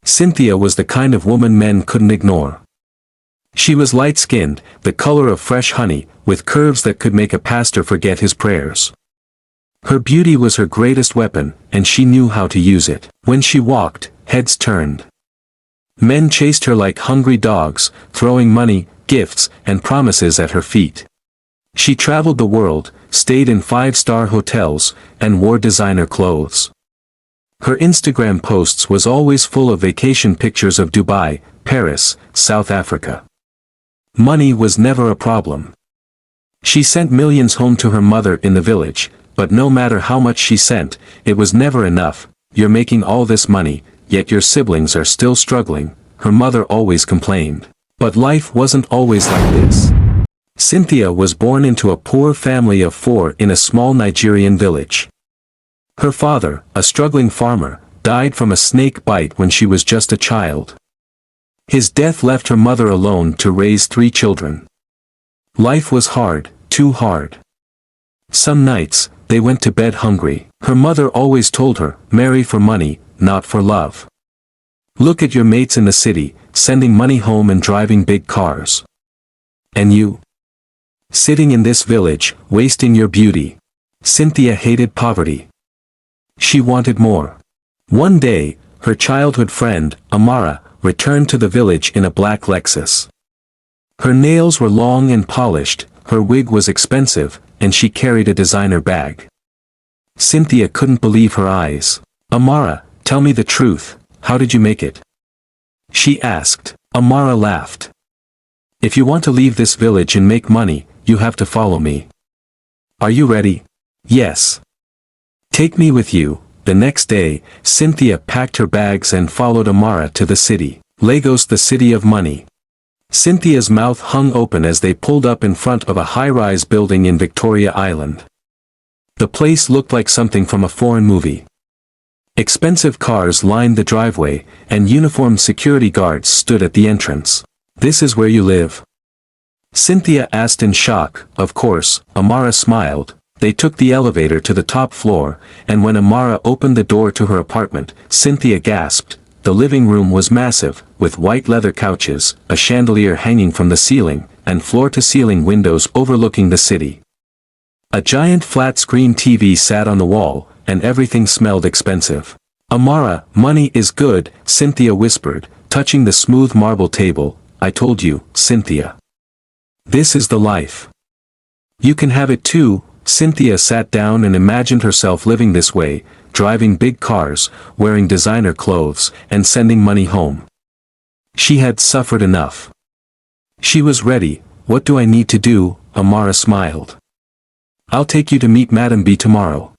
Cynthia was the kind of woman men couldn't ignore. She was light-skinned, the color of fresh honey, with curves that could make a pastor forget his prayers. Her beauty was her greatest weapon, and she knew how to use it. When she walked, heads turned. Men chased her like hungry dogs, throwing money, gifts, and promises at her feet. She traveled the world, stayed in 5-star hotels, and wore designer clothes. Her Instagram posts was always full of vacation pictures of Dubai, Paris, South Africa. Money was never a problem. She sent millions home to her mother in the village, but no matter how much she sent, it was never enough. You're making all this money, yet your siblings are still struggling, her mother always complained. But life wasn't always like this. Cynthia was born into a poor family of 4 in a small Nigerian village. Her father, a struggling farmer, died from a snake bite when she was just a child. His death left her mother alone to raise 3 children. Life was hard, too hard. Some nights, they went to bed hungry. Her mother always told her, marry for money, not for love. Look at your mates in the city, sending money home and driving big cars. And you? Sitting in this village, wasting your beauty. Cynthia hated poverty. She wanted more. One day, her childhood friend, Amara, returned to the village in a black Lexus. Her nails were long and polished, her wig was expensive, and she carried a designer bag. Cynthia couldn't believe her eyes. Amara, tell me the truth, how did you make it? She asked. Amara laughed. If you want to leave this village and make money, you have to follow me. Are you ready? Yes. Take me with you. The next day, Cynthia packed her bags and followed Amara to the city. Lagos, the city of money. Cynthia's mouth hung open as they pulled up in front of a high-rise building in Victoria Island. The place looked like something from a foreign movie. Expensive cars lined the driveway, and uniformed security guards stood at the entrance. This is where you live? Cynthia asked in shock. Of course, Amara smiled. They took the elevator to the top floor, and when Amara opened the door to her apartment, Cynthia gasped. The living room was massive, with white leather couches, a chandelier hanging from the ceiling, and floor-to-ceiling windows overlooking the city. A giant flat-screen TV sat on the wall, and everything smelled expensive. Amara, money is good, Cynthia whispered, touching the smooth marble table. I told you, Cynthia. This is the life. You can have it too. Cynthia sat down and imagined herself living this way, driving big cars, wearing designer clothes, and sending money home. She had suffered enough. She was ready. What do I need to do? Amara smiled. I'll take you to meet Madam B tomorrow.